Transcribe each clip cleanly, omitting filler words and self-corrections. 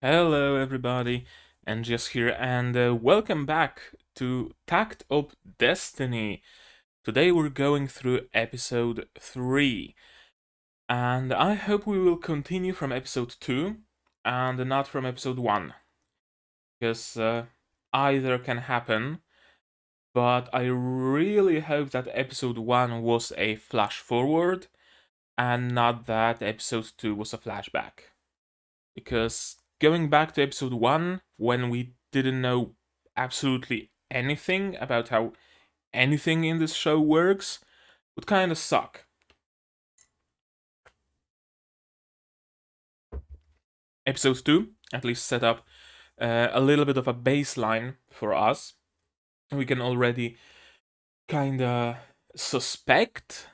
Hello, everybody, and just here, and welcome back to Takt of Destiny. Today we're going through episode 3, and I hope we will continue from episode 2 and not from episode 1, because either can happen, but I really hope that episode 1 was a flash forward and not that episode 2 was a flashback. Because going back to episode 1, when we didn't know absolutely anything about how anything in this show works, would kind of suck. Episode 2 at least set up a little bit of a baseline for us. We can already kind of suspect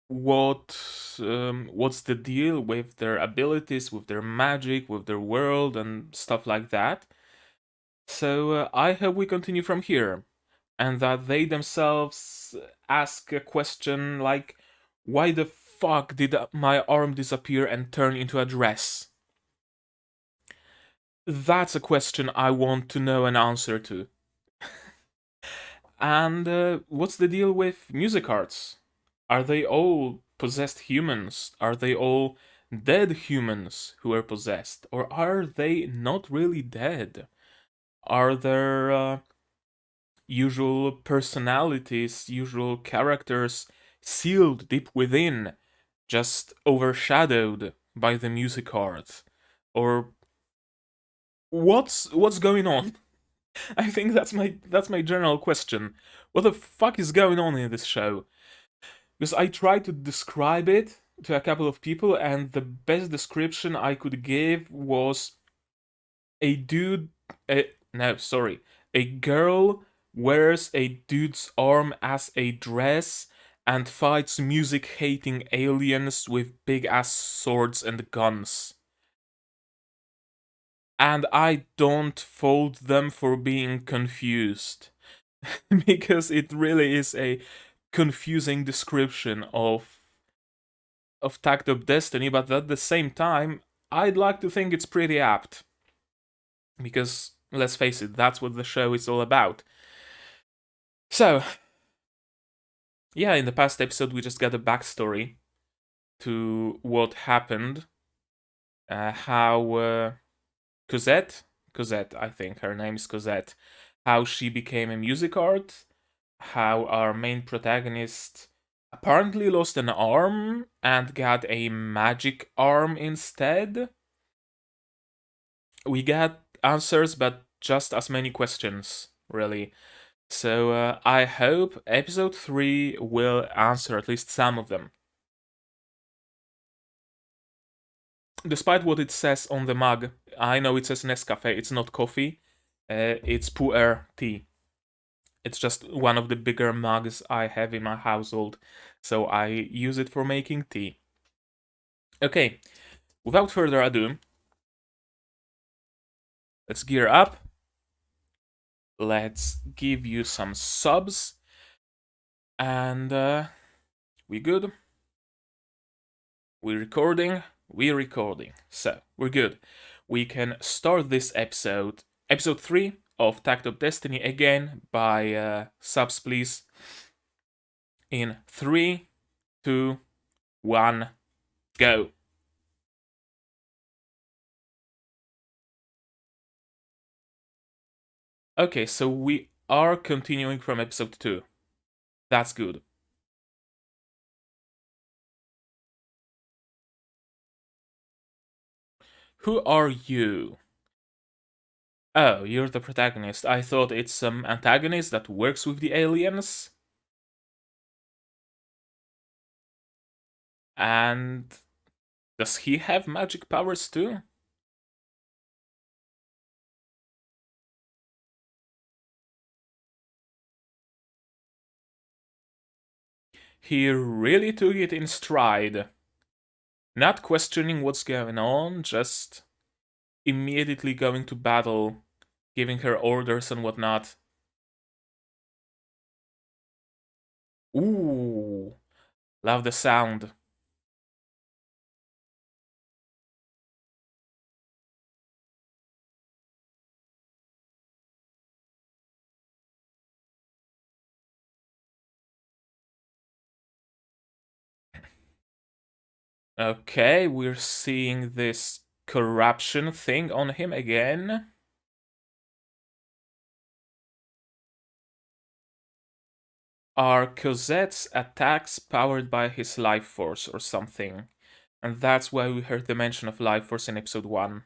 what's the deal with their abilities, with their magic, with their world, and stuff like that. So I hope we continue from here, and that they themselves ask a question like, why the fuck did my arm disappear and turn into a dress? That's a question I want to know an answer to. And what's the deal with Musicarts? Are they all possessed humans? Are they all dead humans who are possessed? Or are they not really dead? Are there usual personalities, usual characters sealed deep within, just overshadowed by the music art? Or what's going on? I think that's my general question. What the fuck is going on in this show? Because I tried to describe it to a couple of people, and the best description I could give was a dude. No, sorry, a girl wears a dude's arm as a dress and fights music hating aliens with big ass swords and guns. And I don't fault them for being confused. Because it really is a confusing description of Takt of Destiny, but at the same time, I'd like to think it's pretty apt. Because, let's face it, that's what the show is all about. So, yeah, in the past episode, we just got a backstory to what happened. How Cosette, I think her name is Cosette, how she became a music art, how our main protagonist apparently lost an arm and got a magic arm instead. We got answers, but just as many questions, really. So I hope episode 3 will answer at least some of them. Despite what it says on the mug, I know it says Nescafe, it's not coffee, it's pu'er tea. It's just one of the bigger mugs I have in my household, so I use it for making tea. Okay, without further ado, let's gear up. Let's give you some subs, and we good? We recording? We're recording. So, we're good. We can start this episode 3 of Takt of Destiny again by subs, please. In 3, 2, 1, go. Okay, so we are continuing from episode 2. That's good. Who are you? Oh, you're the protagonist. I thought it's some antagonist that works with the aliens. And does he have magic powers too? He really took it in stride. Not questioning what's going on, just immediately going to battle, giving her orders and whatnot. Ooh, love the sound. Okay, we're seeing this corruption thing on him again. Are Cosette's attacks powered by his life force or something? And that's why we heard the mention of life force in episode 1.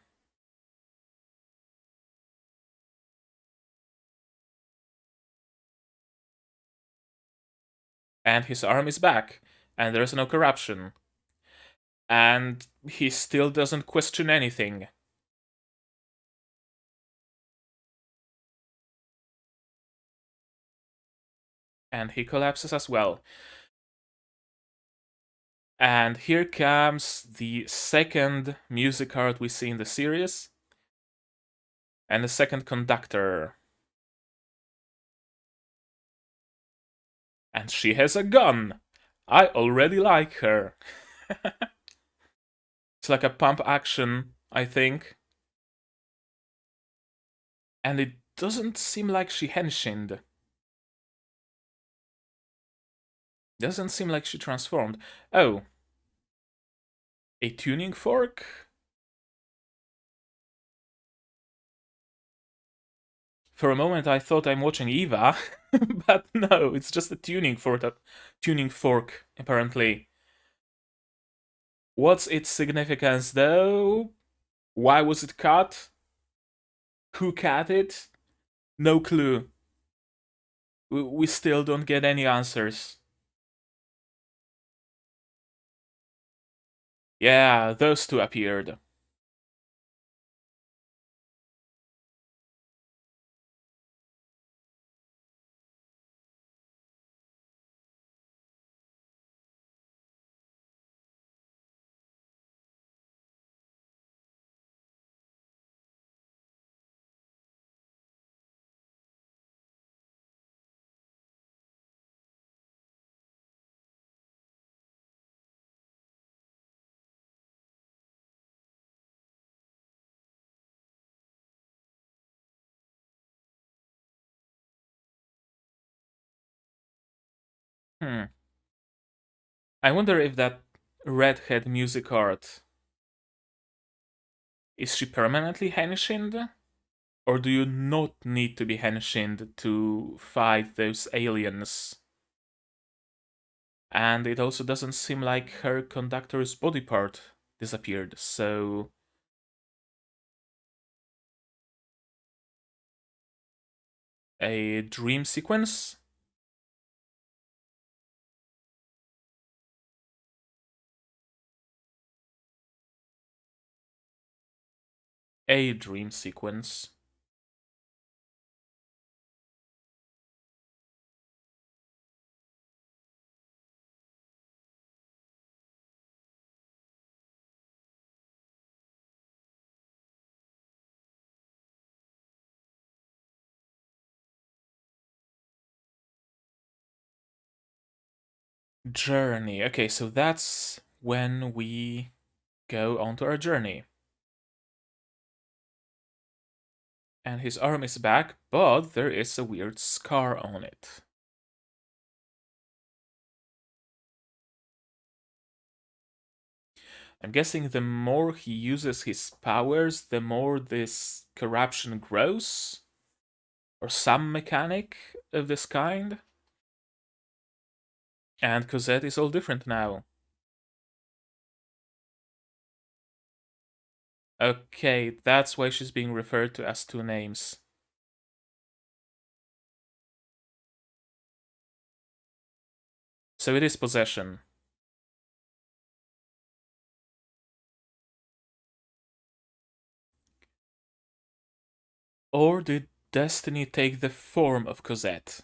And his arm is back, and there's no corruption. And he still doesn't question anything. And he collapses as well. And here comes the second Musicart we see in the series, and the second Conductor. And she has a gun! I already like her. It's like a pump action, I think. And it doesn't seem like she henshined. Doesn't seem like she transformed. Oh. A tuning fork? For a moment I thought I'm watching Eva, but no, it's just a tuning fork, apparently. What's its significance though? Why was it cut? Who cut it? No clue. We still don't get any answers. Yeah, those two appeared. Hmm. I wonder if that redhead Musicart, is she permanently henshined? Or do you not need to be henshined to fight those aliens? And it also doesn't seem like her conductor's body part disappeared, so... A dream sequence? A dream sequence. Journey. Okay, so that's when we go onto our journey. And his arm is back, but there is a weird scar on it. I'm guessing the more he uses his powers, the more this corruption grows? Or some mechanic of this kind? And Cosette is all different now. Okay, that's why she's being referred to as two names. So it is possession. Or did destiny take the form of Cosette?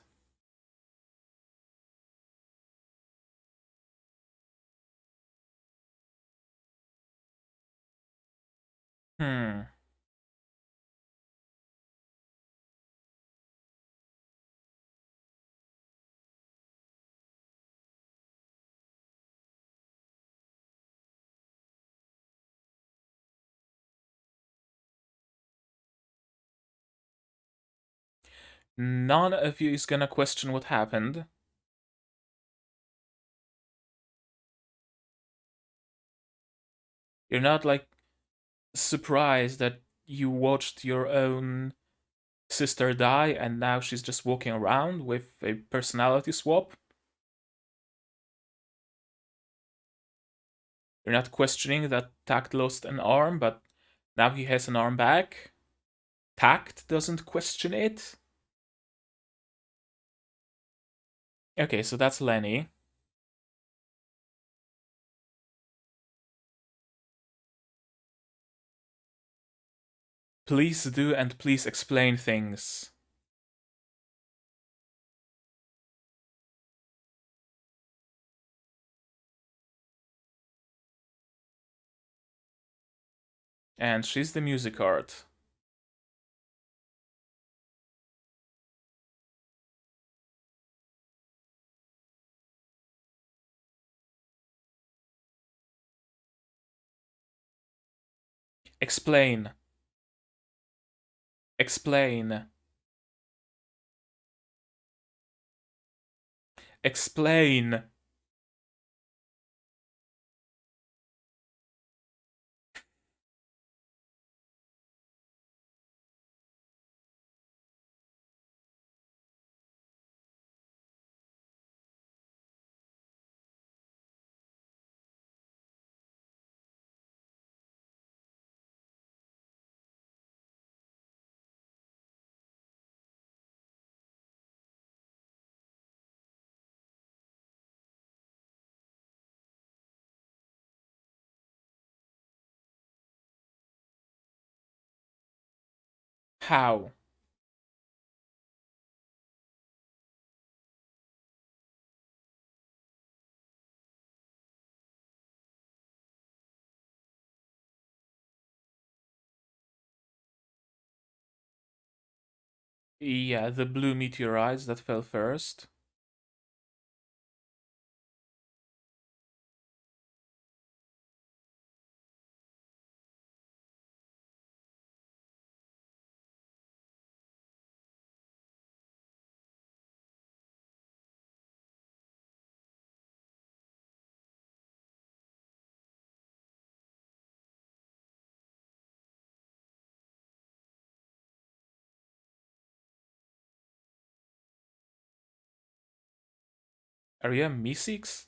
Hmm. None of you is gonna question what happened. You're not like surprised that you watched your own sister die and now she's just walking around with a personality swap. You're not questioning that Takt lost an arm, but now he has an arm back. Takt doesn't question it. Okay, so that's Lenny. Please do and please explain things. And she's the Musicart. Explain. Explain. Explain. How? Yeah, the blue meteorites that fell first. Are you a Mysics?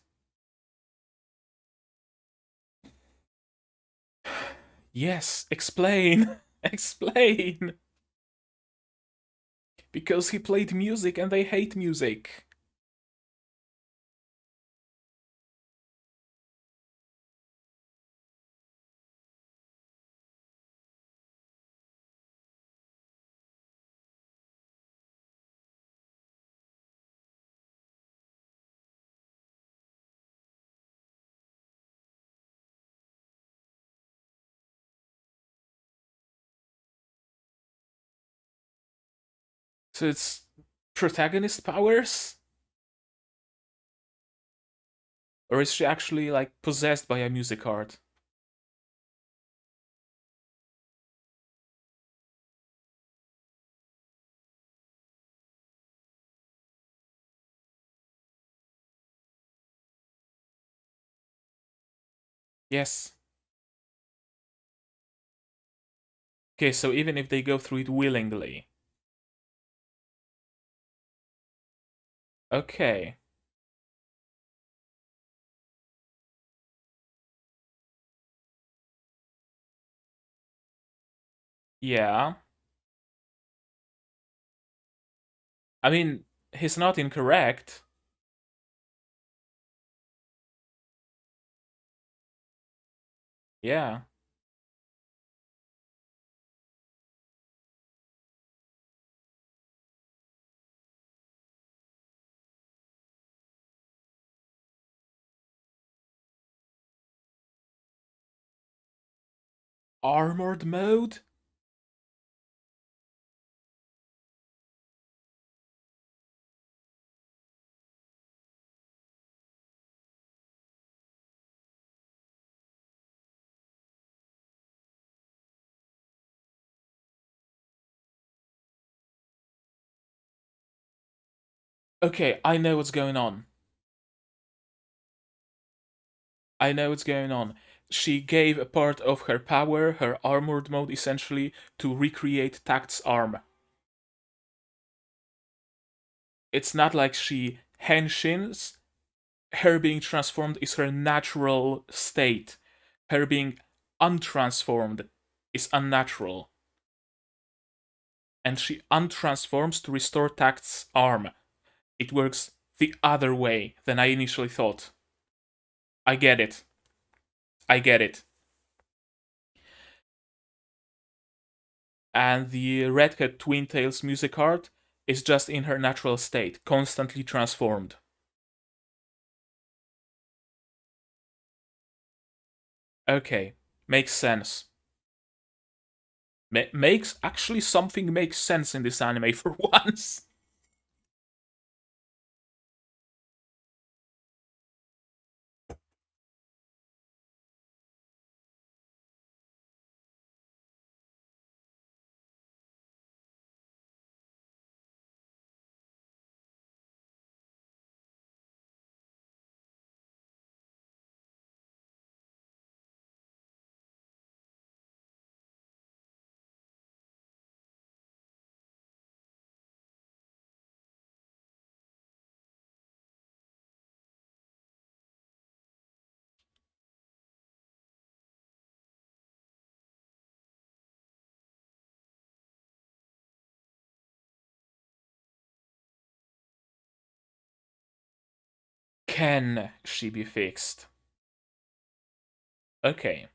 Yes, explain. Explain. Because he played music and they hate music. So it's protagonist powers? Or is she actually like possessed by a Musicart? Yes. Okay, so even if they go through it willingly. Okay. Yeah. I mean, he's not incorrect. Yeah. Armored mode? Okay, I know what's going on. I know what's going on. she gave a part of her power, her armored mode essentially, to recreate Takt's arm. It's not like she henshins. Her being transformed is her natural state. Her being untransformed is unnatural. And she untransforms to restore Takt's arm. It works the other way than I initially thought. I get it. I get it. And the redhead twin tails Musicart is just in her natural state, constantly transformed. Okay, makes sense. Makes actually something makes sense in this anime for once. Can she be fixed? Okay.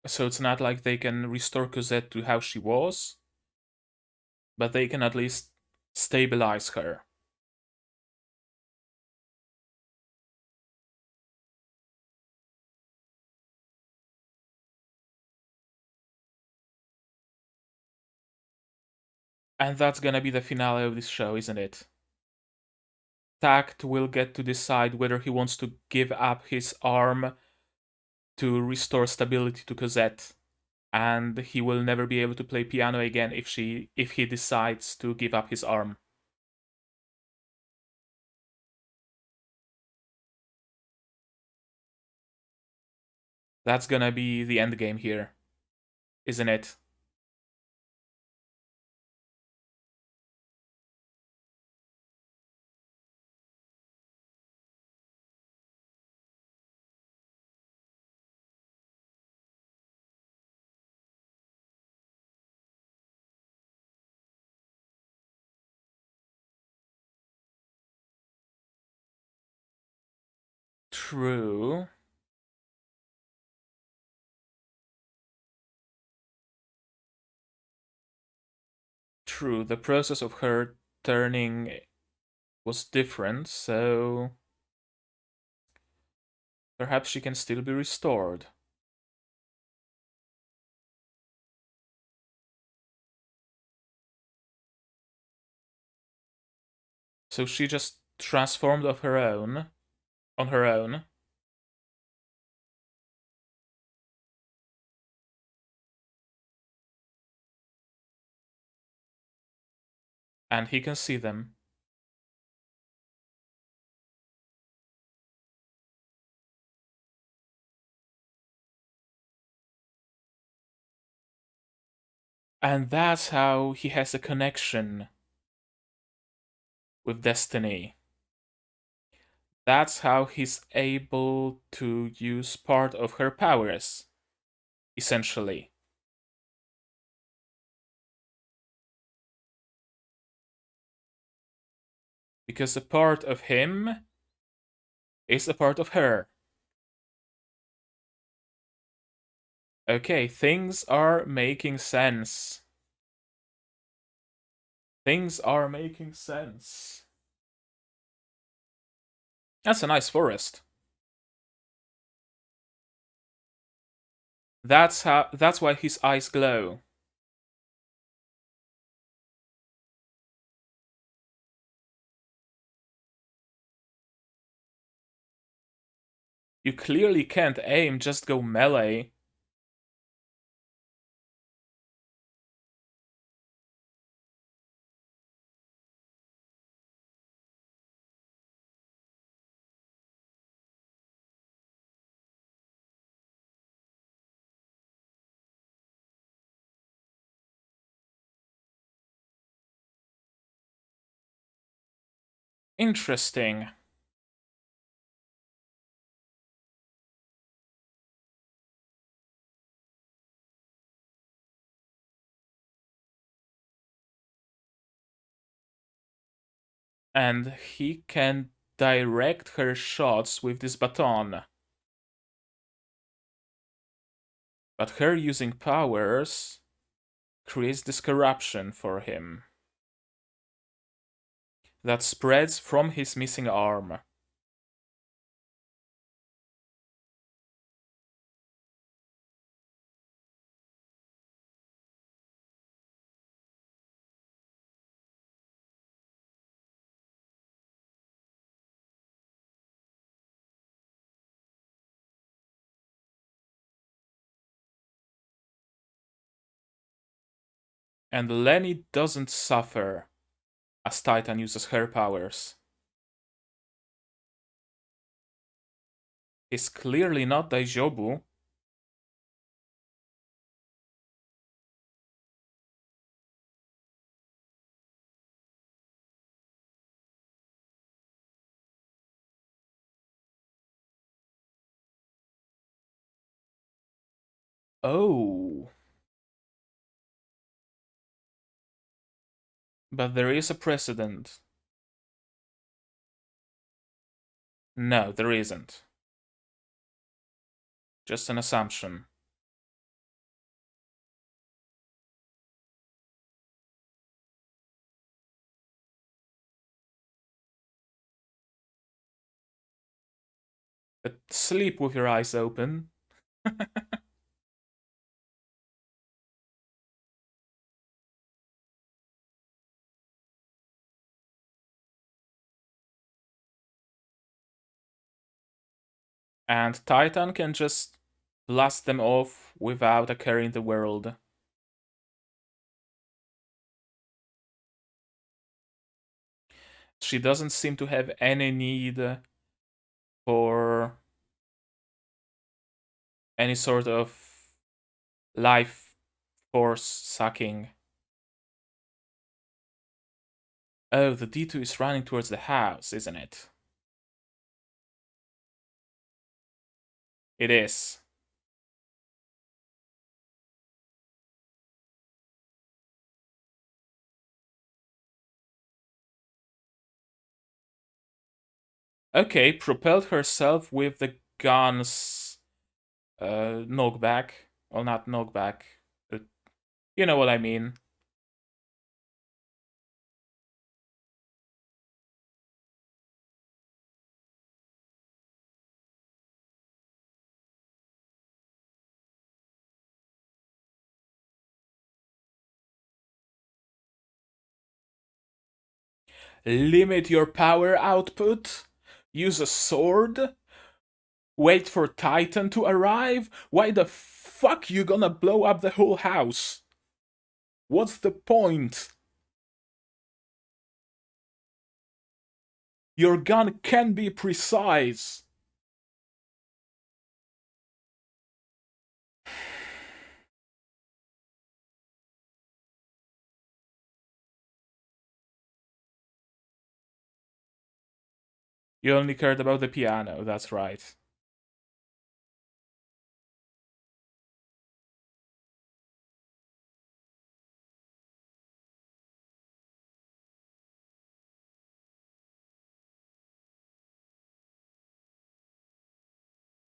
So it's not like they can restore Cosette to how she was, but they can at least stabilize her. And that's gonna be the finale of this show, isn't it? Takt will get to decide whether he wants to give up his arm to restore stability to Cosette, and he will never be able to play piano again if he decides to give up his arm. That's gonna be the end game here, isn't it? True. True. The process of her turning was different, so perhaps she can still be restored. So she just transformed of her own, on her own. And he can see them. And that's how he has a connection with Destiny. That's how he's able to use part of her powers, essentially. Because a part of him is a part of her. Okay, things are making sense. Things are making sense. That's a nice forest. That's why his eyes glow. You clearly can't aim, just go melee. Interesting. And he can direct her shots with this baton. But her using powers creates this corruption for him that spreads from his missing arm. And Lenny doesn't suffer as Titan uses her powers. He's clearly not Daijobu. Oh. But there is a precedent. No, there isn't. Just an assumption. But sleep with your eyes open. And Titan can just blast them off without a care in the world. She doesn't seem to have any need for any sort of life force sucking. Oh, the D2 is running towards the house, isn't it? It is. Okay, propelled herself with the gun's knockback. Well, not knockback. But you know what I mean. Limit your power output? Use a sword? Wait for Titan to arrive? Why the fuck you gonna blow up the whole house? What's the point? Your gun can be precise. You only cared about the piano, that's right.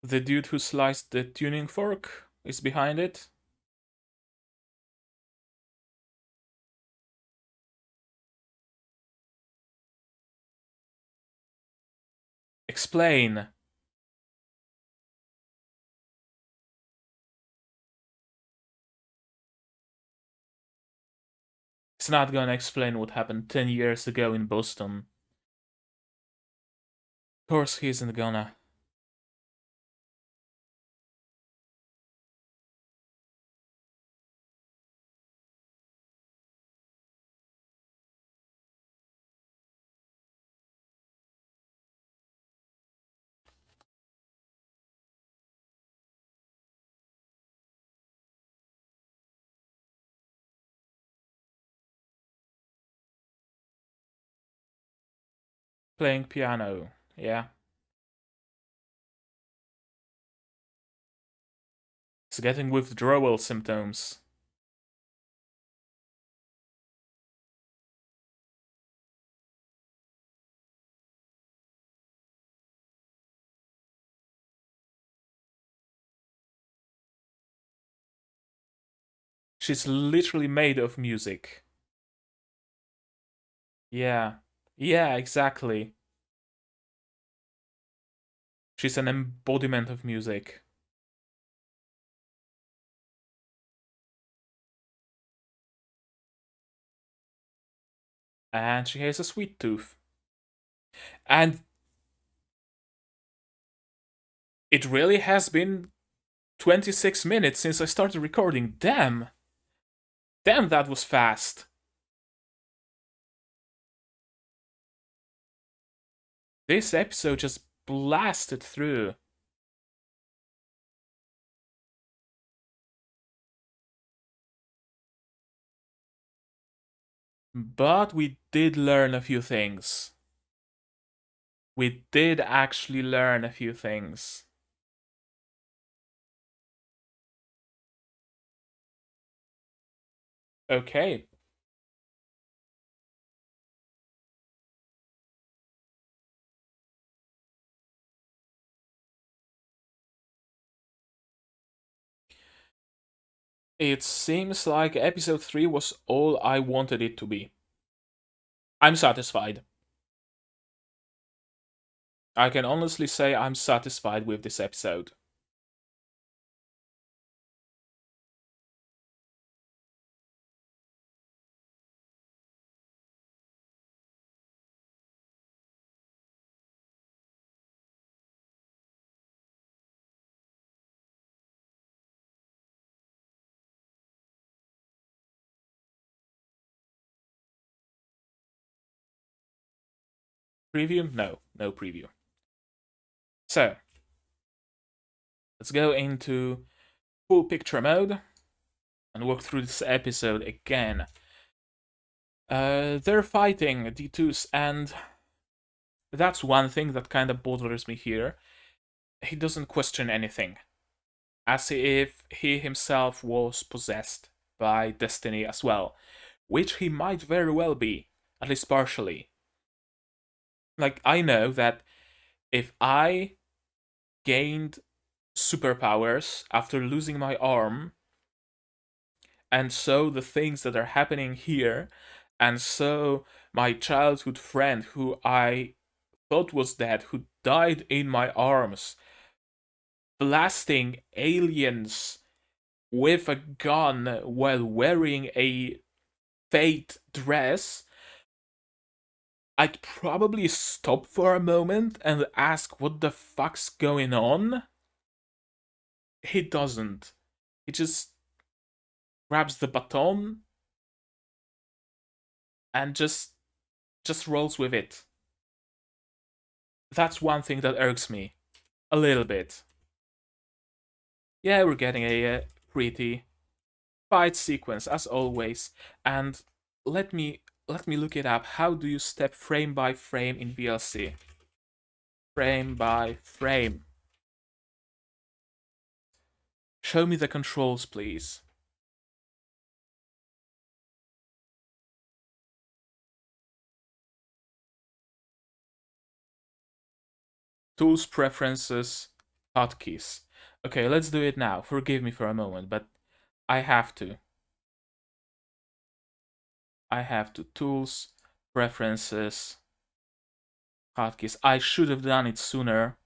The dude who sliced the tuning fork is behind it. Explain. It's not gonna explain what happened 10 years ago in Boston. Of course he isn't gonna. Playing piano, yeah. It's getting withdrawal symptoms. She's literally made of music. Yeah. Yeah, exactly. She's an embodiment of music. And she has a sweet tooth. And it really has been 26 minutes since I started recording. Damn! Damn, that was fast. This episode just blasted through. But we did learn a few things. We did actually learn a few things. Okay. It seems like episode 3 was all I wanted it to be. I'm satisfied. I can honestly say I'm satisfied with this episode. Preview? No, no preview. So, let's go into full picture mode and work through this episode again. They're fighting D2s, and that's one thing that kind of bothers me here. He doesn't question anything, as if he himself was possessed by destiny as well, which he might very well be, at least partially. Like, I know that if I gained superpowers after losing my arm, and so the things that are happening here, and so my childhood friend who I thought was dead, who died in my arms, blasting aliens with a gun while wearing a fate dress, I'd probably stop for a moment and ask what the fuck's going on. He doesn't. He just grabs the baton and just rolls with it. That's one thing that irks me a little bit. Yeah, we're getting a pretty fight sequence as always, and let me look it up. How do you step frame by frame in VLC? Frame by frame. Show me the controls, please. Tools, preferences, hotkeys. Okay, let's do it now. Forgive me for a moment, but I have to. I have to. Tools, preferences, hotkeys. I should have done it sooner.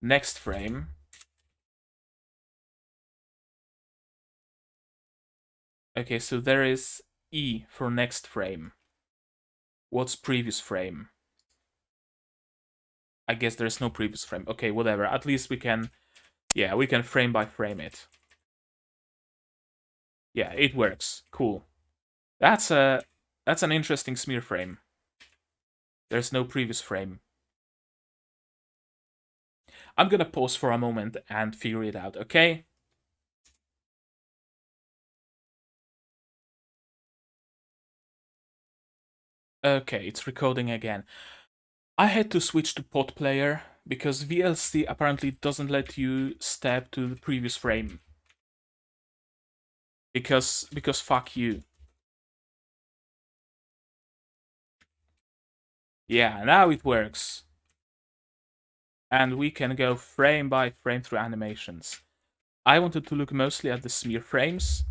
Next frame. Okay, so there is E for next frame. What's previous frame? I guess there's no previous frame. Okay, whatever. At least we can, yeah, we can frame by frame it. Yeah, it works. Cool. That's an interesting smear frame. There's no previous frame. I'm gonna pause for a moment and figure it out, okay? Okay, it's recording again. I had to switch to pod player because VLC apparently doesn't let you step to the previous frame. Because fuck you. Yeah, now it works. And we can go frame by frame through animations. I wanted to look mostly at the smear frames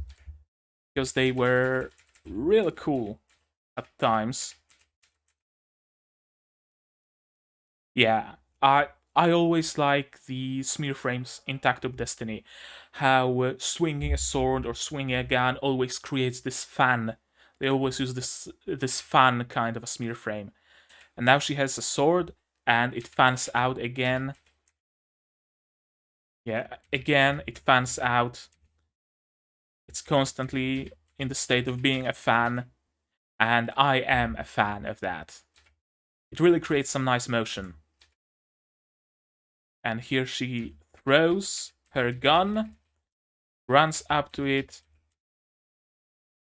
because they were really cool at times. Yeah, I always like the smear frames in Takt of Destiny. How swinging a sword or swinging a gun always creates this fan. They always use this fan kind of a smear frame. And now she has a sword and it fans out again. Yeah, again it fans out. It's constantly in the state of being a fan, and I am a fan of that. It really creates some nice motion. And here she throws her gun, runs up to it,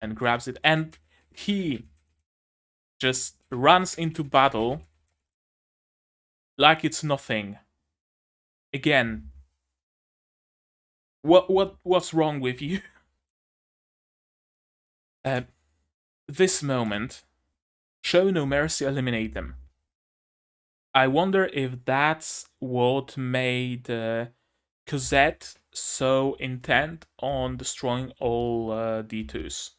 and grabs it. And he just runs into battle like it's nothing. Again, what's wrong with you? Uh, this moment, show no mercy, eliminate them. I wonder if that's what made Cosette so intent on destroying all D2s.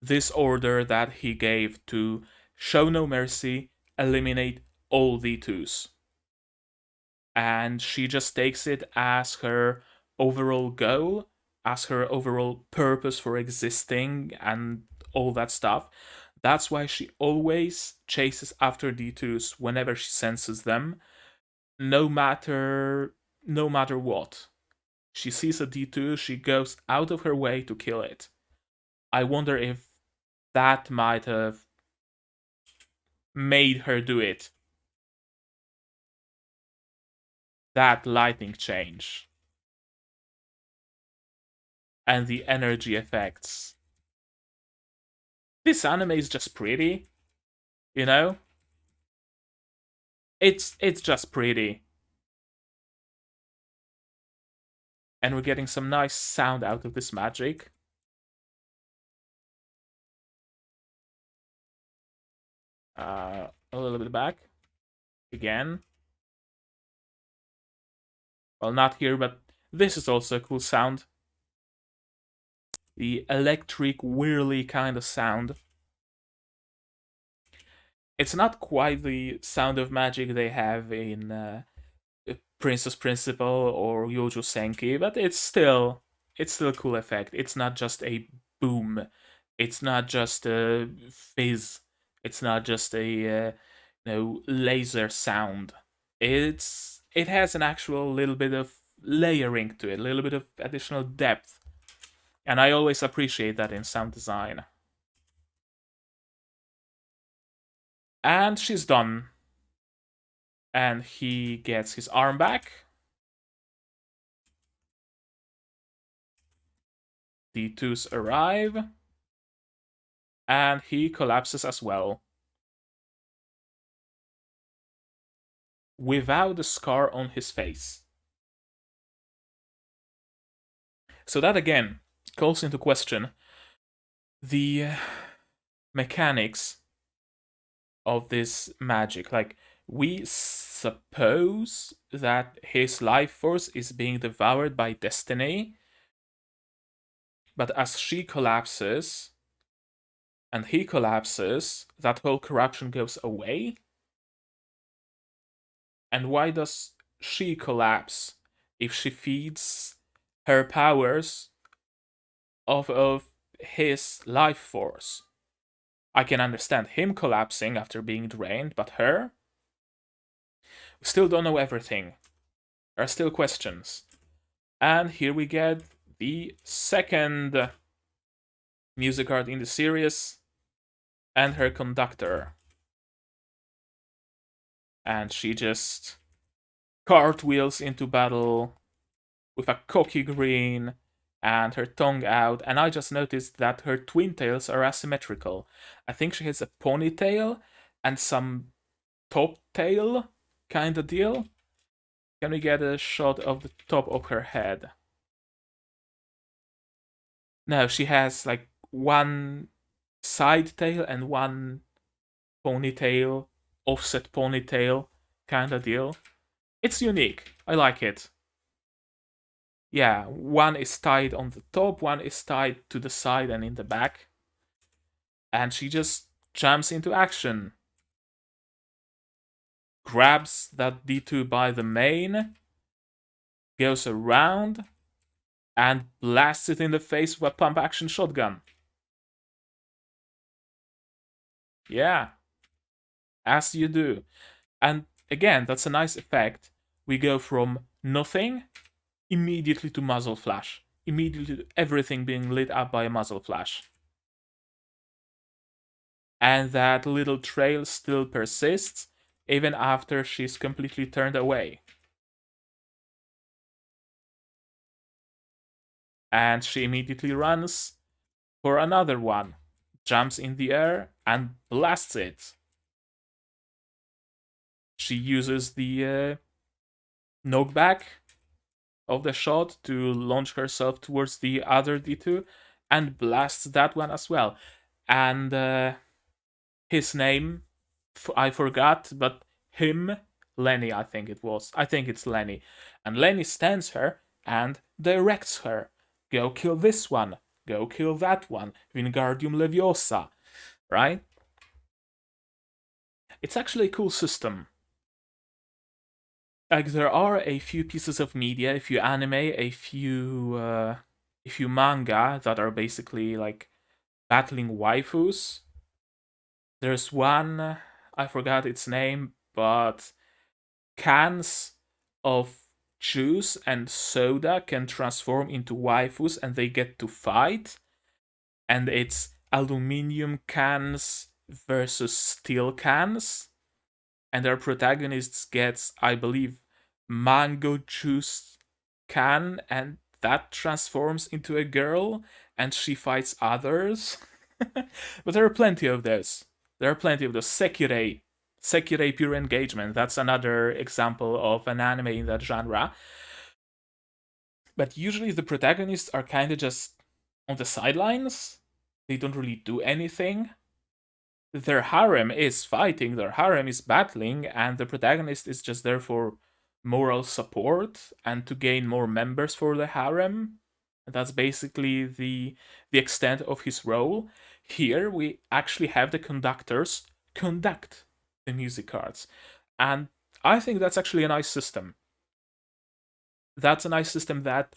This order that he gave to show no mercy, eliminate all D2s. And she just takes it as her overall goal, as her overall purpose for existing, and all that stuff. That's why she always chases after D2s whenever she senses them, no matter what. She sees a D2, she goes out of her way to kill it. I wonder if that might have made her do it. That lighting change. And the energy effects. This anime is just pretty, you know? It's just pretty. And we're getting some nice sound out of this magic. A little bit back. Again. Well, not here, but this is also a cool sound. The electric, whirly kind of sound. It's not quite the sound of magic they have in Princess Principal or Yojo Senki, but it's still a cool effect. It's not just a boom. It's not just a fizz. It's not just a laser sound. It has an actual little bit of layering to it, a little bit of additional depth, and I always appreciate that in sound design. And she's done. And he gets his arm back. D2s arrive. And he collapses as well. Without a scar on his face. So that again calls into question the mechanics of this magic. Like, we suppose that his life force is being devoured by destiny, but as she collapses and he collapses, that whole corruption goes away. And why does she collapse if she feeds her powers of his life force? I can understand him collapsing after being drained, but her? We still don't know everything. There are still questions. And here we get the second Musicart in the series and her Conductor. And she just cartwheels into battle with a cocky grin and her tongue out, and I just noticed that her twin tails are asymmetrical. I think she has a ponytail and some top tail kind of deal. Can we get a shot of the top of her head? No, she has like one side tail and one ponytail, offset ponytail kind of deal. It's unique. I like it. Yeah, one is tied on the top, one is tied to the side and in the back. And she just jumps into action. Grabs that D2 by the mane, goes around, and blasts it in the face with a pump action shotgun. Yeah, as you do. And again, that's a nice effect. We go from nothing immediately to muzzle flash. Immediately to everything being lit up by a muzzle flash. And that little trail still persists even after she's completely turned away. And she immediately runs for another one, jumps in the air and blasts it. She uses the knockback of the shot to launch herself towards the other D2 and blasts that one as well. And his name, I forgot, but him, Lenny, I think it was. I think it's Lenny. And Lenny stands her and directs her. Go kill this one. Go kill that one. Wingardium Leviosa. Right? It's actually a cool system. Like, there are a few pieces of media, a few anime, a few manga that are basically like battling waifus. There's one, I forgot its name, but cans of juice and soda can transform into waifus and they get to fight. And it's aluminium cans versus steel cans. And their protagonists gets, I believe, mango juice can, and that transforms into a girl, and she fights others. But there are plenty of those. There are plenty of those. Sekirei Pure Engagement. That's another example of an anime in that genre. But usually the protagonists are kind of just on the sidelines. They don't really do anything. Their harem is fighting, their harem is battling, and the protagonist is just there for moral support and to gain more members for the harem. That's basically the extent of his role. Here we actually have the conductors conduct the Musicart, and I think that's actually a nice system. That's a nice system that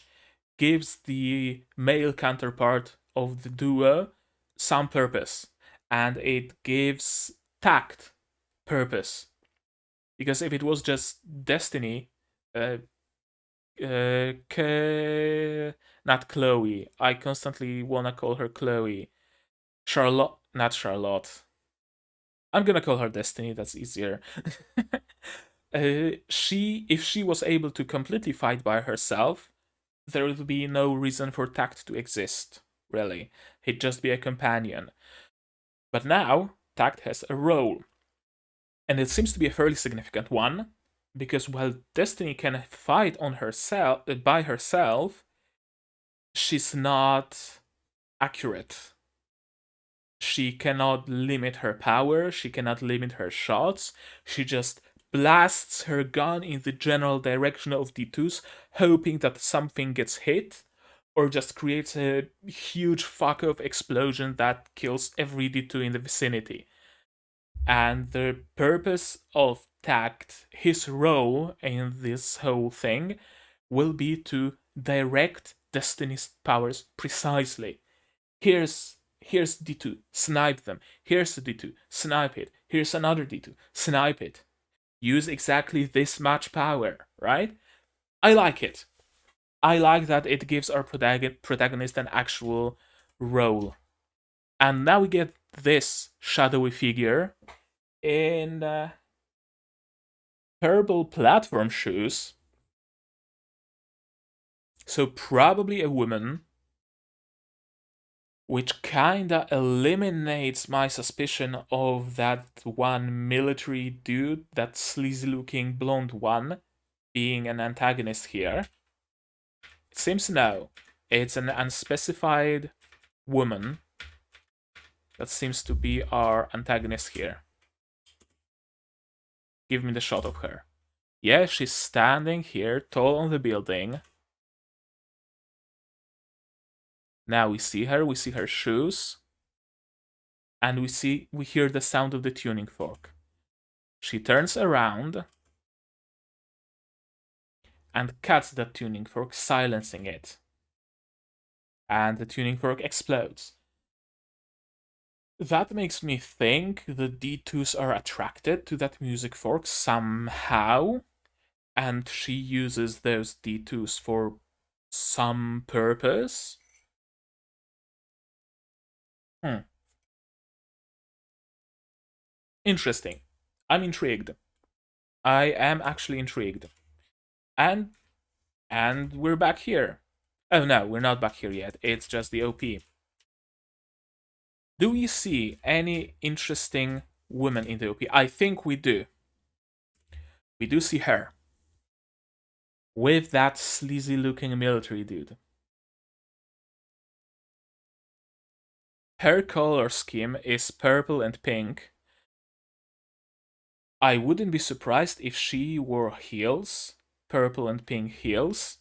gives the male counterpart of the duo some purpose, and it gives Takt purpose. Because if it was just Destiny, uh, not Chloe. I constantly wanna call her Chloe. Charlotte, not Charlotte. I'm gonna call her Destiny. That's easier. If she was able to completely fight by herself, there would be no reason for Takt to exist. Really, he'd just be a companion. But now Takt has a role, and it seems to be a fairly significant one, because while Destiny can fight on herself by herself, she's not accurate. She cannot limit her power, she cannot limit her shots, she just blasts her gun in the general direction of D2s, hoping that something gets hit, or just creates a huge fuck off explosion that kills every D2 in the vicinity. And the purpose of Takt, his role in this whole thing, will be to direct Destiny's powers precisely. Here's D2, snipe them. Here's the D2, snipe it. Here's another D2, snipe it. Use exactly this much power, right? I like it. I like that it gives our protagonist an actual role. And now we get this shadowy figure in purple platform shoes. So probably a woman, which kinda eliminates my suspicion of that one military dude, that sleazy looking blonde one, being an antagonist here. It seems no. It's an unspecified woman that seems to be our antagonist here. Give me the shot of her. Yeah, she's standing here, tall on the building. Now we see her shoes, and we hear the sound of the tuning fork. She turns around and cuts the tuning fork, silencing it. And the tuning fork explodes. That makes me think the D2s are attracted to that music fork somehow, and she uses those D2s for some purpose. Interesting. I'm intrigued. I am actually intrigued. And we're back here. Oh no, we're not back here yet. It's just the OP. Do we see any interesting women in the OP? I think we do. We do see her. With that sleazy looking military dude. Her color scheme is purple and pink. I wouldn't be surprised if she wore heels, purple and pink heels.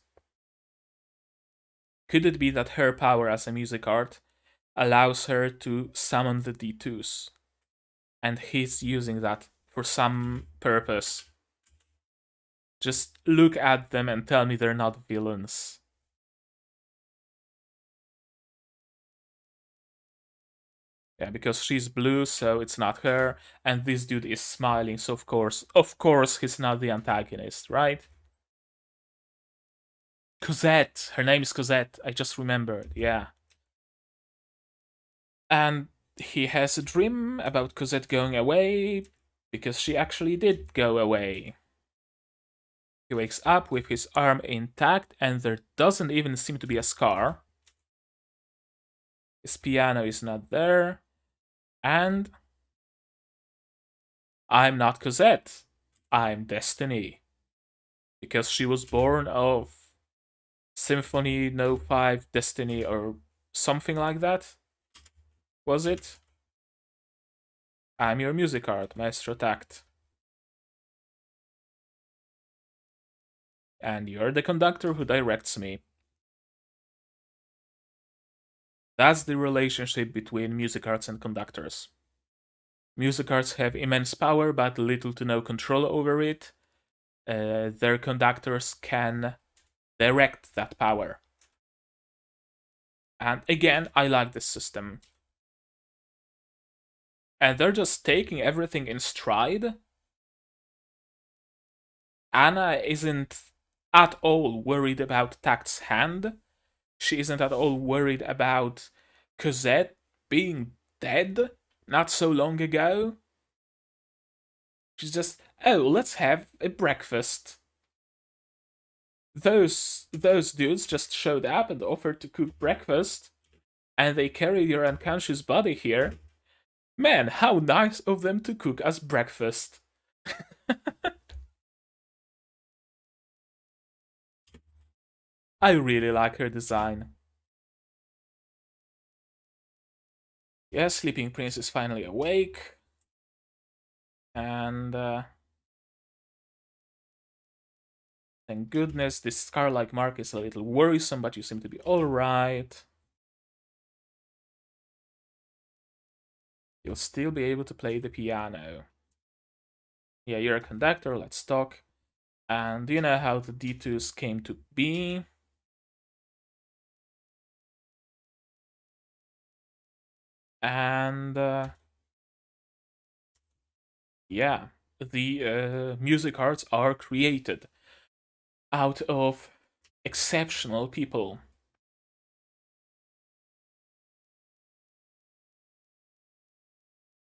Could it be that her power as a Musicart allows her to summon the D2s? And he's using that for some purpose. Just look at them and tell me they're not villains. Yeah, because she's blue, so it's not her, and this dude is smiling, so of course, he's not the antagonist, right? Cosette! Her name is Cosette, I just remembered, yeah. And he has a dream about Cosette going away, because she actually did go away. He wakes up with his arm intact, and there doesn't even seem to be a scar. His piano is not there. And I'm not Cosette. I'm Destiny. Because she was born of Symphony No 5 Destiny or something like that. Was it? I'm your Musicart, Maestro Takt. And you're the conductor who directs me. That's the relationship between Musicarts and conductors. Musicarts have immense power but little to no control over it. Their conductors can direct that power. And again, I like this system. And they're just taking everything in stride. Anna isn't at all worried about Takt's hand. She isn't at all worried about Cosette being dead not so long ago. She's just, oh, let's have a breakfast. Those dudes just showed up and offered to cook breakfast, and they carried your unconscious body here. Man, how nice of them to cook us breakfast. I really like her design. Yeah, Sleeping Prince is finally awake. And thank goodness, this scar-like mark is a little worrisome, but you seem to be alright. You'll still be able to play the piano. Yeah, you're a conductor, let's talk. And do you know how the D2s came to be? And yeah, the Musicarts are created out of exceptional people.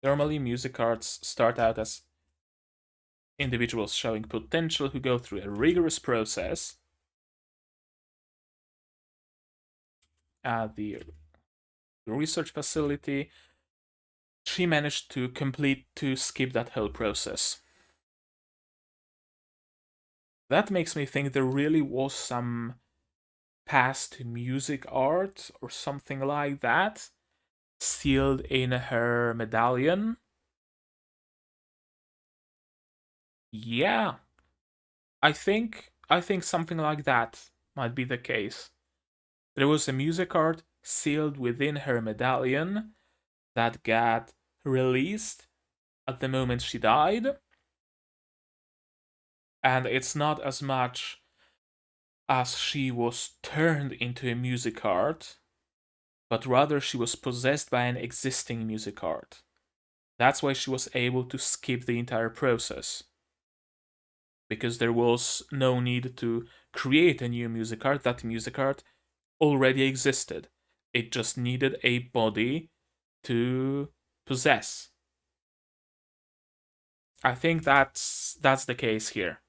Normally, Musicarts start out as individuals showing potential who go through a rigorous process. The the research facility, she managed to skip that whole process. That makes me think there really was some past Musicart or something like that sealed in her medallion. Yeah, I think something like that might be the case. There was a Musicart sealed within her medallion that got released at the moment she died, and it's not as much as she was turned into a Musicart, but rather she was possessed by an existing Musicart. That's why she was able to skip the entire process, because there was no need to create a new Musicart. That Musicart already existed. It just needed a body to possess. I think that's the case here.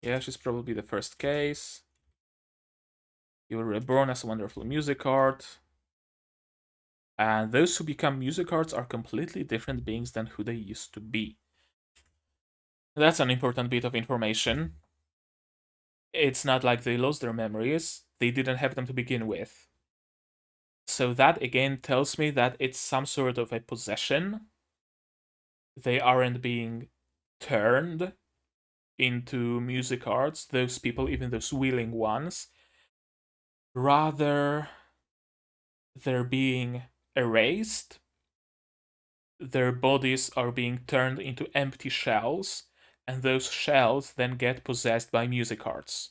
Yeah, she's probably the first case. You were reborn as a wonderful Musicart. And those who become Musicarts are completely different beings than who they used to be. That's an important bit of information. It's not like they lost their memories, they didn't have them to begin with. So that again tells me that it's some sort of a possession. They aren't being turned into Musicarts, those people, even those willing ones. Rather, they're being erased. Their bodies are being turned into empty shells, and those shells then get possessed by Musicarts.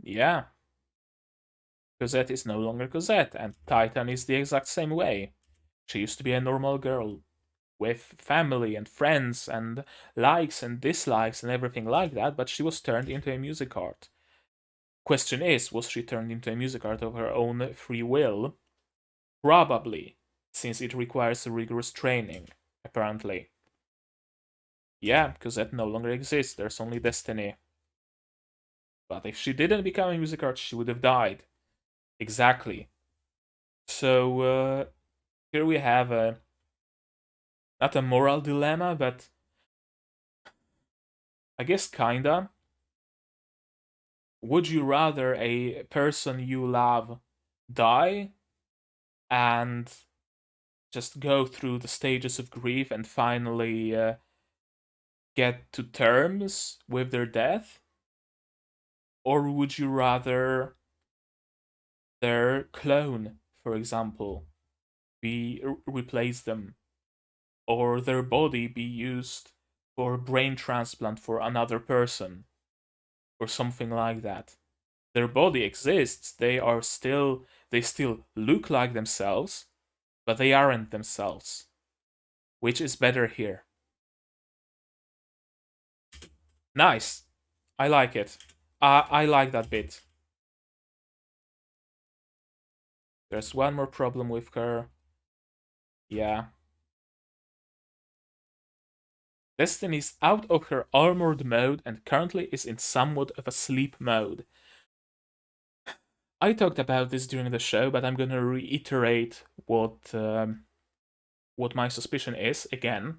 Yeah, Cosette is no longer Cosette, and Titan is the exact same way. She used to be a normal girl with family and friends and likes and dislikes and everything like that, but she was turned into a Musicart. Question is, was she turned into a Musicart of her own free will? Probably, since it requires rigorous training, apparently. Yeah, Cosette no longer exists, there's only destiny. But if she didn't become a Musicart, she would have died. Exactly. So, here we have a not a moral dilemma, but I guess kinda. Would you rather a person you love die and just go through the stages of grief and finally get to terms with their death? Or would you rather their clone, for example, be replace them, or their body be used for brain transplant for another person, or something like that? Their body exists, they still look like themselves, but they aren't themselves. Which is better here? Nice. I like it. I like that bit. There's one more problem with her. Yeah. Destiny's out of her armored mode and currently is in somewhat of a sleep mode. I talked about this during the show, but I'm gonna reiterate what my suspicion is again.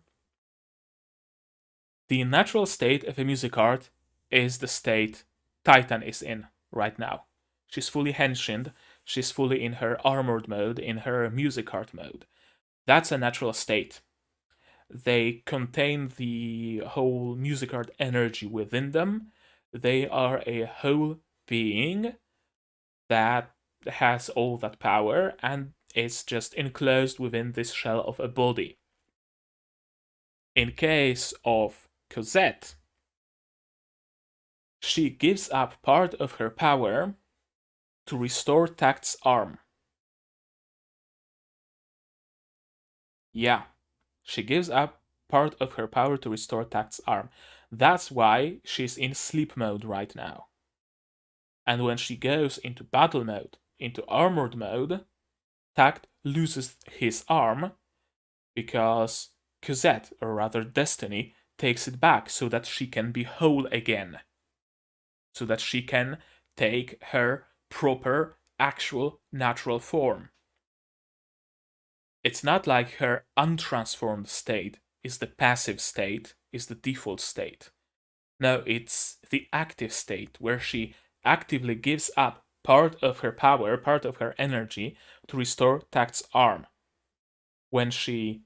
The natural state of a Musicart is the state Titan is in right now. She's fully henshined, she's fully in her armored mode, in her Musicart mode. That's a natural state. They contain the whole Musicart energy within them. They are a whole being that has all that power and is just enclosed within this shell of a body. In case of Cosette, she gives up part of her power to restore Takt's arm. Yeah, she gives up part of her power to restore Takt's arm. That's why she's in sleep mode right now. And when she goes into battle mode, into armored mode, Takt loses his arm because Cosette, or rather Destiny, takes it back so that she can be whole again, so that she can take her proper, actual, natural form. It's not like her untransformed state is the passive state, is the default state. No, it's the active state where she actively gives up part of her power, part of her energy to restore Takt's arm. When she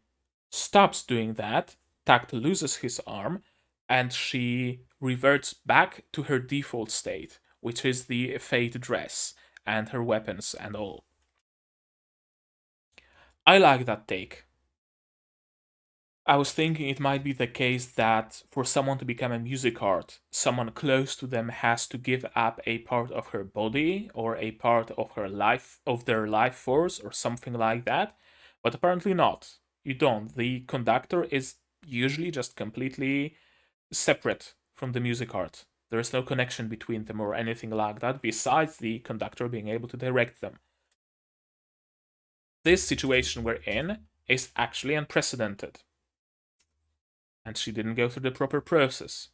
stops doing that, Takt loses his arm and she reverts back to her default state, which is the fade dress and her weapons and all. I like that take. I was thinking it might be the case that for someone to become a Musicart, someone close to them has to give up a part of her body or a part of her life, of their life force or something like that, but apparently not. You don't. The conductor is usually just completely separate from the Musicart. There is no connection between them or anything like that besides the conductor being able to direct them. This situation we're in is actually unprecedented. And she didn't go through the proper process.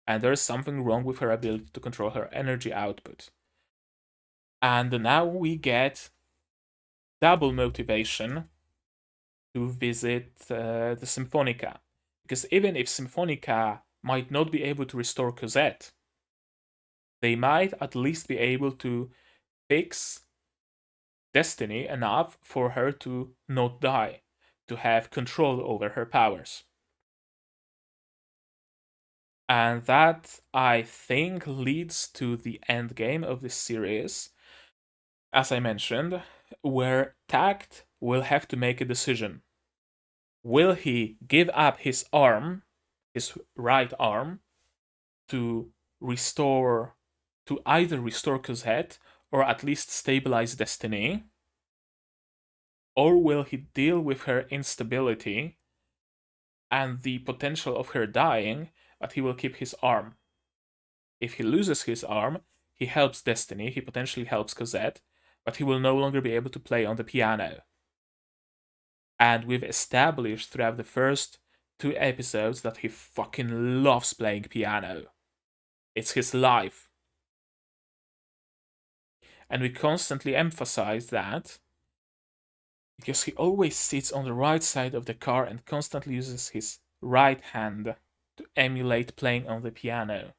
And there is something wrong with her ability to control her energy output. And now we get double motivation to visit the Symphonica. Because even if Symphonica might not be able to restore Cosette, they might at least be able to fix Destiny enough for her to not die, to have control over her powers. And that, I think, leads to the end game of this series, as I mentioned, where Takt will have to make a decision. Will he give up his arm, his right arm, to restore, to either restore Cosette or at least stabilize Destiny? Or will he deal with her instability and the potential of her dying, but he will keep his arm? If he loses his arm, he helps Destiny, he potentially helps Cosette, but he will no longer be able to play on the piano. And we've established throughout the first two episodes that he fucking loves playing piano. It's his life. And we constantly emphasize that because he always sits on the right side of the car and constantly uses his right hand to emulate playing on the piano.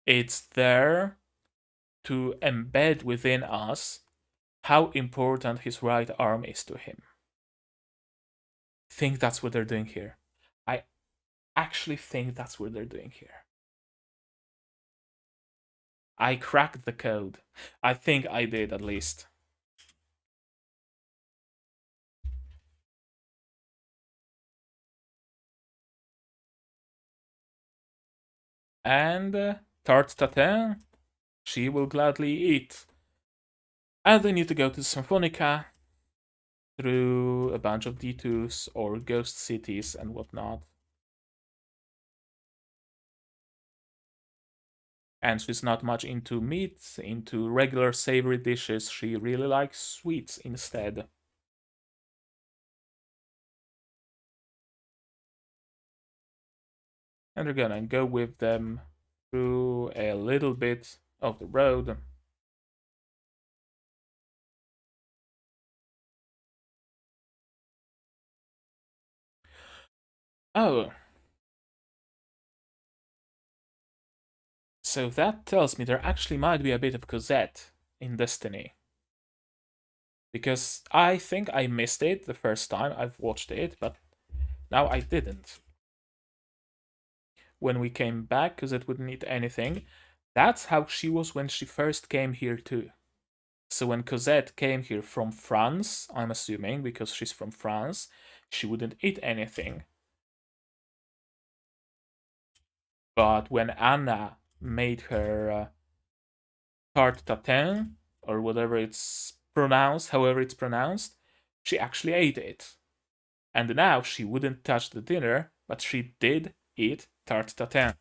It's there to embed within us how important his right arm is to him. I think that's what they're doing here. I actually think that's what they're doing here. I cracked the code. I think I did at least. And Tarte Tatin, she will gladly eat. And they need to go to Symphonica through a bunch of detours or ghost cities and whatnot. And she's not much into meat, into regular savory dishes. She really likes sweets instead. And they're gonna go with them through a little bit of the road. Oh. So that tells me there actually might be a bit of Cosette in Destiny. Because I think I missed it the first time I've watched it, but now I didn't. When we came back, Cosette wouldn't eat anything. That's how she was when she first came here too. So when Cosette came here from France, I'm assuming, because she's from France, she wouldn't eat anything. But when Anna made her tarte tatin, or whatever it's pronounced, however it's pronounced, she actually ate it. And now she wouldn't touch the dinner, but she did eat tarte tatin.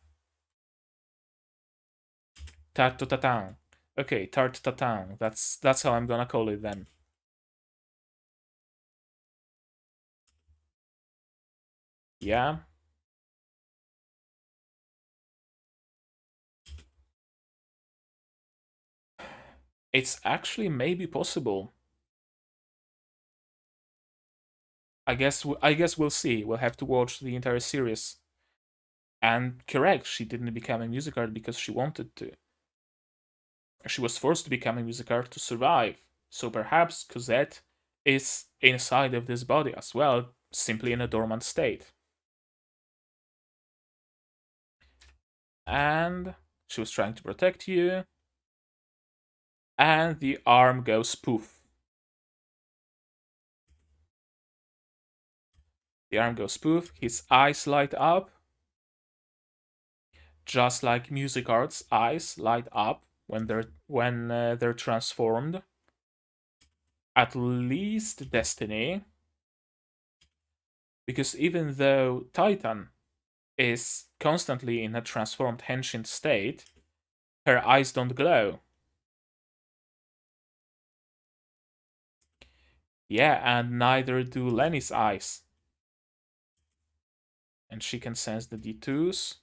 Tarte tatin. Okay, tarte tatin. That's how I'm gonna call it then. Yeah. It's actually maybe possible. I guess we'll see. We'll have to watch the entire series. And correct, she didn't become a Musicart because she wanted to. She was forced to become a Musicart to survive. So perhaps Cosette is inside of this body as well, simply in a dormant state. And she was trying to protect you. And the arm goes poof. The arm goes poof, his eyes light up, just like Musicart's eyes light up when they're transformed. At least Destiny, because even though Titan is constantly in a transformed henshin state, her eyes don't glow. Yeah, and neither do Lenny's eyes. And she can sense the D2s.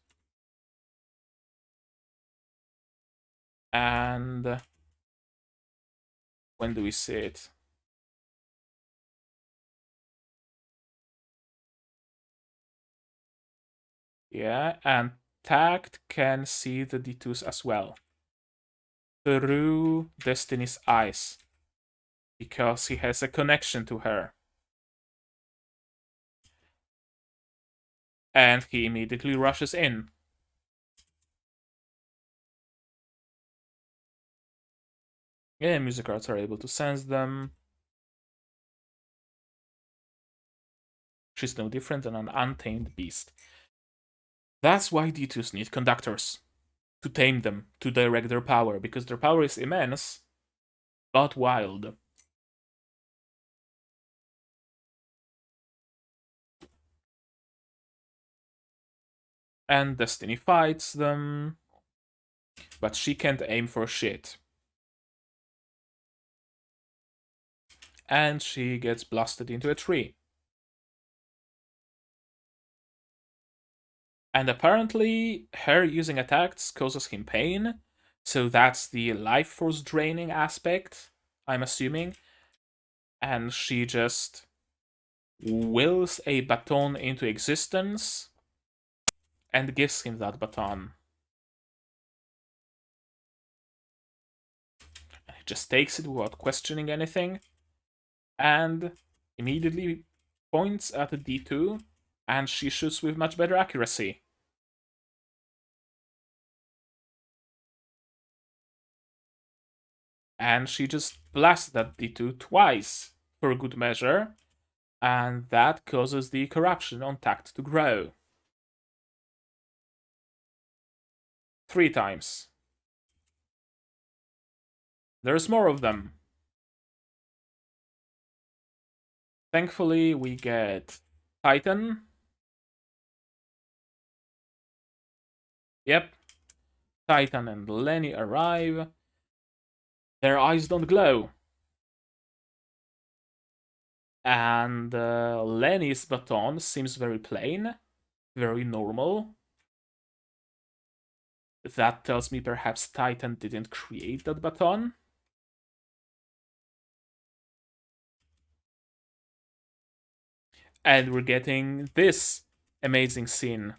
And when do we see it? Yeah, and Takt can see the D2s as well through Destiny's eyes because he has a connection to her. And he immediately rushes in. Yeah, Musicarts are able to sense them. She's no different than an untamed beast. That's why D2s need conductors. To tame them, to direct their power, because their power is immense, but wild. And Destiny fights them, but she can't aim for shit. And she gets blasted into a tree. And apparently, her using attacks causes him pain, so that's the life force draining aspect, I'm assuming. And she just wills a baton into existence and gives him that baton. And he just takes it without questioning anything and immediately points at the D2 and she shoots with much better accuracy. And she just blasts that D2 twice for good measure, and that causes the corruption on Takt to grow. 3 times. There's more of them. Thankfully, we get Titan. Yep. Titan and Lenny arrive. Their eyes don't glow. And Lenny's baton seems very plain, very normal. That tells me perhaps Titan didn't create that baton. And we're getting this amazing scene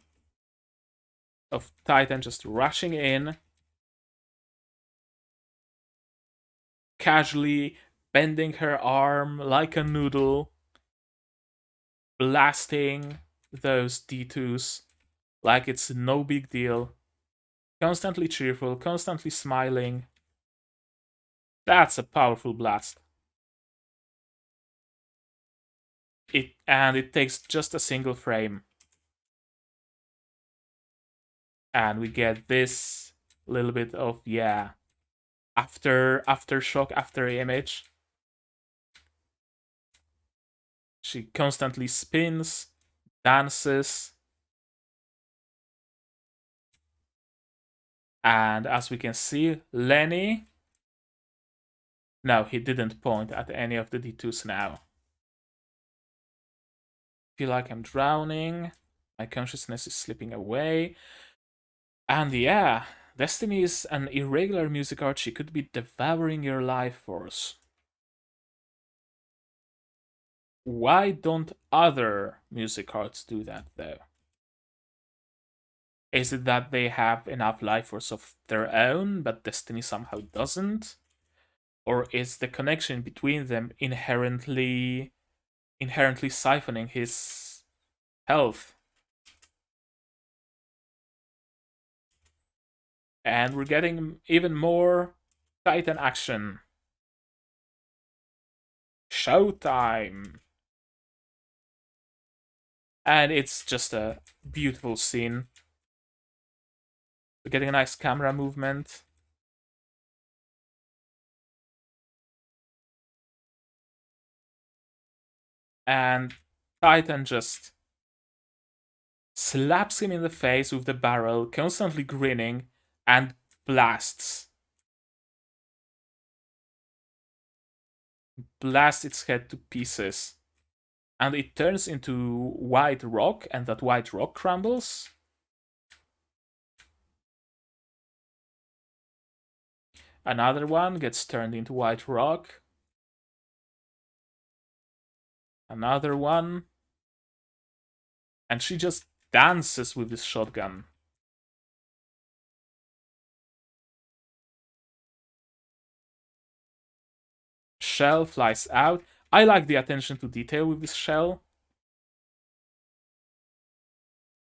of Titan just rushing in, casually bending her arm like a noodle, blasting those D2s like it's no big deal. Constantly cheerful, constantly smiling. That's a powerful blast. It takes just a single frame. And we get this little bit of, yeah, aftershock, after image. She constantly spins, dances, and as we can see, Lenny. No, he didn't point at any of the D2s now. Feel like I'm drowning. My consciousness is slipping away. And yeah, Destiny is an irregular Musicart. She could be devouring your life force. Why don't other Musicarts do that though? Is it that they have enough life force of their own, but Destiny somehow doesn't? Or is the connection between them inherently siphoning his health? And we're getting even more Titan action. Showtime! And it's just a beautiful scene. We're getting a nice camera movement. And Titan just slaps him in the face with the barrel, constantly grinning, and blasts. Blasts its head to pieces. And it turns into white rock, and that white rock crumbles. Another one gets turned into white rock. Another one. And she just dances with this shotgun. Shell flies out. I like the attention to detail with this shell.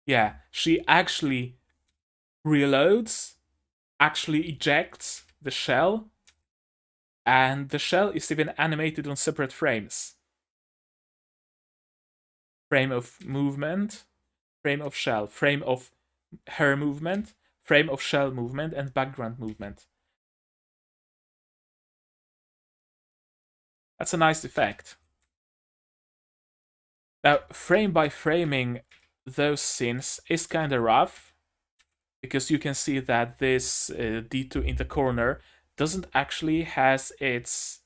Yeah, she actually reloads, actually ejects the shell, and the shell is even animated on separate frames. Frame of movement, frame of shell, frame of her movement, frame of shell movement, and background movement. That's a nice effect. Now, frame by framing those scenes is kind of rough, because you can see that this D2 in the corner doesn't actually has its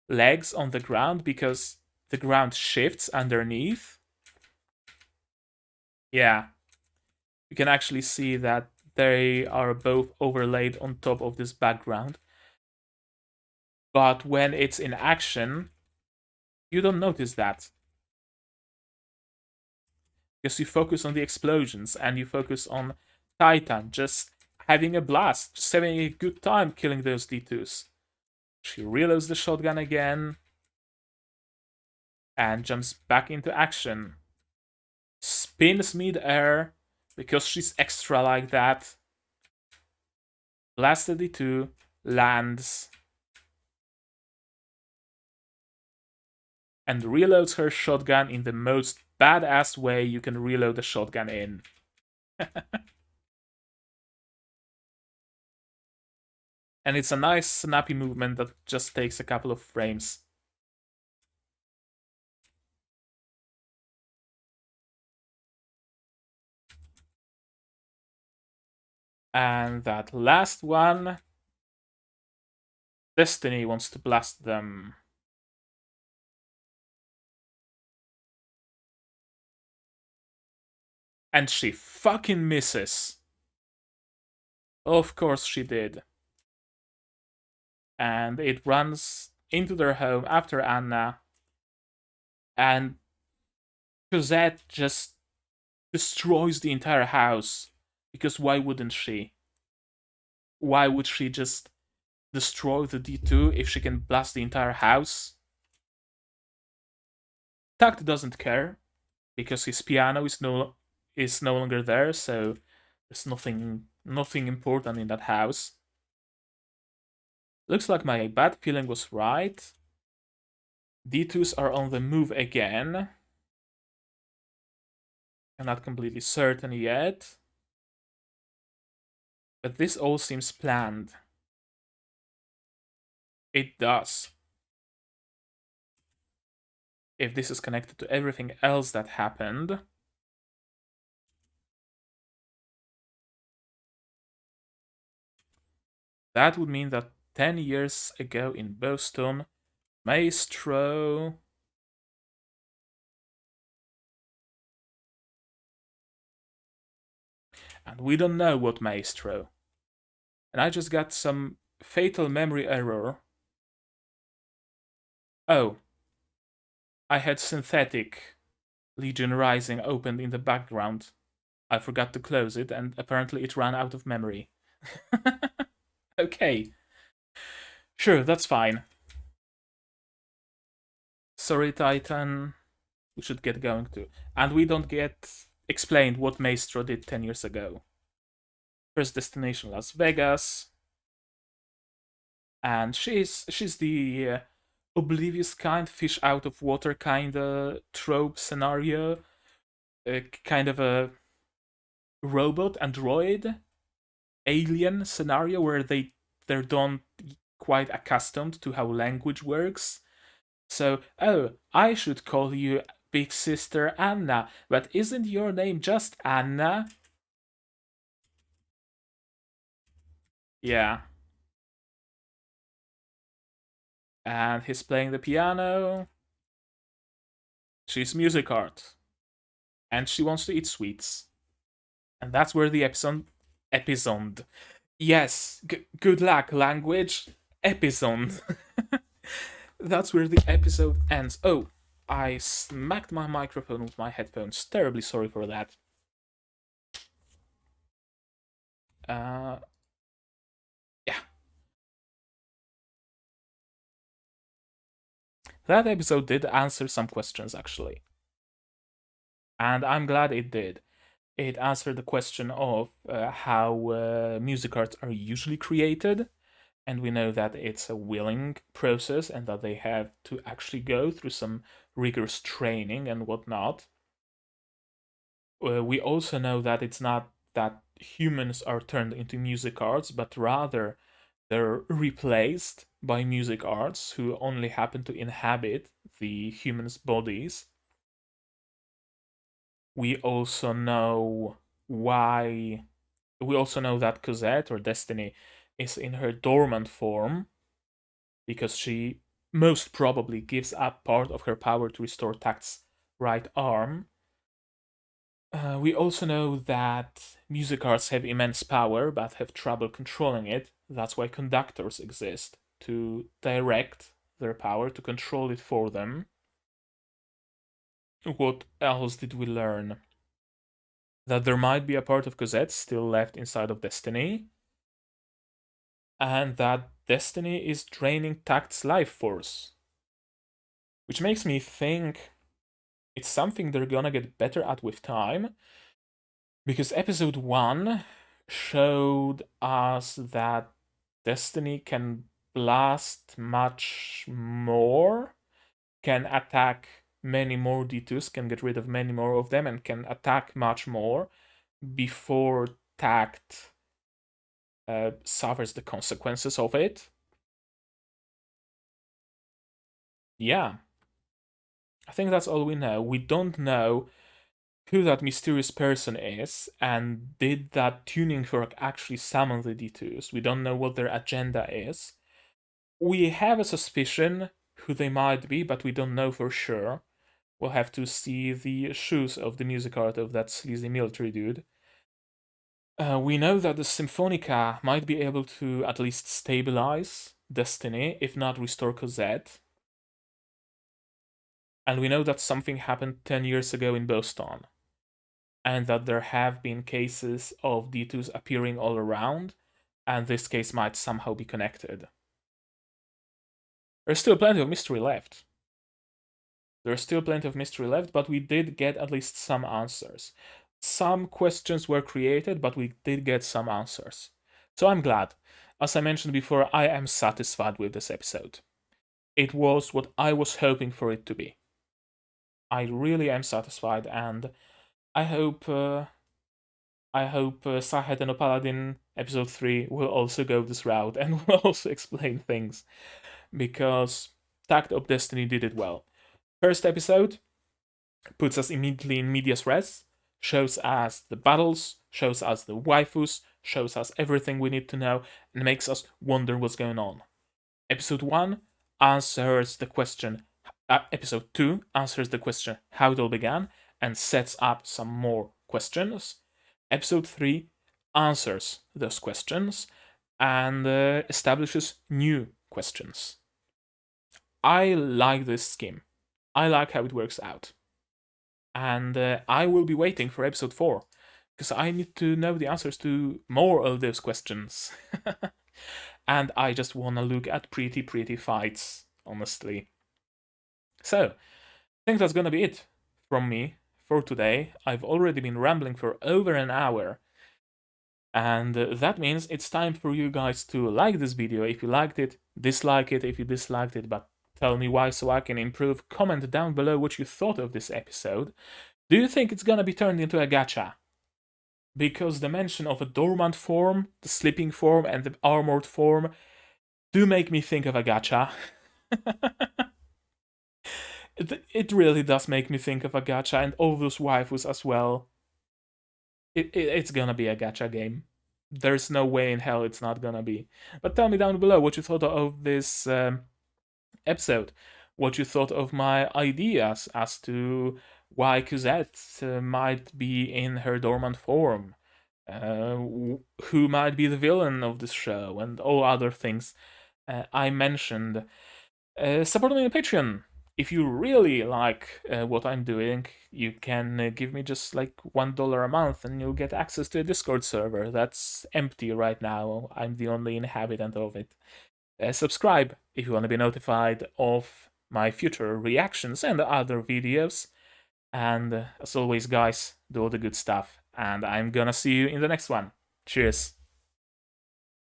legs on the ground because the ground shifts underneath. Yeah, you can actually see that they are both overlaid on top of this background. But when it's in action, you don't notice that. Because you focus on the explosions and you focus on Titan just having a blast, just having a good time killing those D2s. She reloads the shotgun again and jumps back into action. Spins mid-air because she's extra like that. Blasts the D2, lands, and reloads her shotgun in the most badass way you can reload a shotgun in. And it's a nice snappy movement that just takes a couple of frames. And that last one, Destiny wants to blast them. And she fucking misses. Of course she did. And it runs into their home after Anna. And Cosette just destroys the entire house. Because why wouldn't she? Why would she just destroy the D2 if she can blast the entire house? Takt doesn't care because his piano is no longer there, so there's nothing important in that house. Looks like my bad feeling was right. D2s are on the move again. I'm not completely certain yet. But this all seems planned. It does. If this is connected to everything else that happened. That would mean that 10 years ago in Boston, Maestro And we don't know what Maestro. And I just got some fatal memory error. Oh, I had synthetic Legion Rising opened in the background. I forgot to close it, and apparently it ran out of memory. Okay. Sure, that's fine. Sorry, Titan. We should get going too. And we don't get explained what Maestro did 10 years ago. First destination, Las Vegas. And she's the oblivious kind, fish out of water kind of trope scenario. Kind of a robot, android, alien scenario where they're not quite accustomed to how language works. So, oh, I should call you Big Sister Anna, but isn't your name just Anna? Yeah. And he's playing the piano. She's Musicart. And she wants to eat sweets. And that's where the episode. Yes, good luck, language. Episode. That's where the episode ends. Oh, I smacked my microphone with my headphones. Terribly sorry for that. Yeah. That episode did answer some questions, actually. And I'm glad it did. It answered the question of how music arts are usually created, and we know that it's a willing process and that they have to actually go through some rigorous training and whatnot. We also know that it's not that humans are turned into music arts, but rather they're replaced by music arts who only happen to inhabit the humans' bodies. We also know why. We also know that Cosette or Destiny is in her dormant form because she most probably gives up part of her power to restore Takt's right arm. We also know that music arts have immense power but have trouble controlling it. That's why conductors exist, to direct their power, to control it for them. What else did we learn? That there might be a part of Cosette still left inside of Destiny, and that Destiny is draining Takt's life force. Which makes me think it's something they're gonna get better at with time, because episode 1 showed us that Destiny can blast much more, can attack many more D2s, can get rid of many more of them, and can attack much more before Takt suffers the consequences of it. Yeah. I think that's all we know. We don't know who that mysterious person is, and did that tuning fork actually summon the D2s? We don't know what their agenda is. We have a suspicion who they might be, but we don't know for sure. We'll have to see the shoes of the music art of that sleazy military dude. We know that the Symphonica might be able to at least stabilize Destiny, if not restore Cosette. And we know that something happened 10 years ago in Boston, and that there have been cases of D2s appearing all around, and this case might somehow be connected. There's still plenty of mystery left. But we did get at least some answers. Some questions were created, but we did get some answers. So I'm glad. As I mentioned before, I am satisfied with this episode. It was what I was hoping for it to be. I really am satisfied, and I hope Sahet and Paladin episode 3 will also go this route and will also explain things, because Takt of Destiny did it well. First episode puts us immediately in medias res, shows us the battles, shows us the waifus, shows us everything we need to know, and makes us wonder what's going on. Episode 1 answers the question, episode 2 answers the question how it all began and sets up some more questions. Episode 3 answers those questions and establishes new questions. I like this scheme. I like how it works out. And I will be waiting for episode 4 because I need to know the answers to more of those questions. And I just want to look at pretty fights, honestly. So, I think that's gonna be it from me for today. I've already been rambling for over an hour. And that means it's time for you guys to like this video if you liked it, dislike it if you disliked it, but tell me why so I can improve. Comment down below what you thought of this episode. Do you think it's gonna be turned into a gacha? Because the mention of a dormant form, the sleeping form, and the armored form do make me think of a gacha. It really does make me think of a gacha, and all those waifus as well. It's gonna be a gacha game. There's no way in hell it's not gonna be. But tell me down below what you thought of this episode. What you thought of my ideas as to why Cosette might be in her dormant form. Who might be the villain of this show, and all other things I mentioned. Support me on Patreon. If you really like what I'm doing, you can give me just like $1 a month and you'll get access to a Discord server that's empty right now. I'm the only inhabitant of it. Subscribe if you want to be notified of my future reactions and other videos. And as always, guys, do all the good stuff. And I'm gonna see you in the next one. Cheers.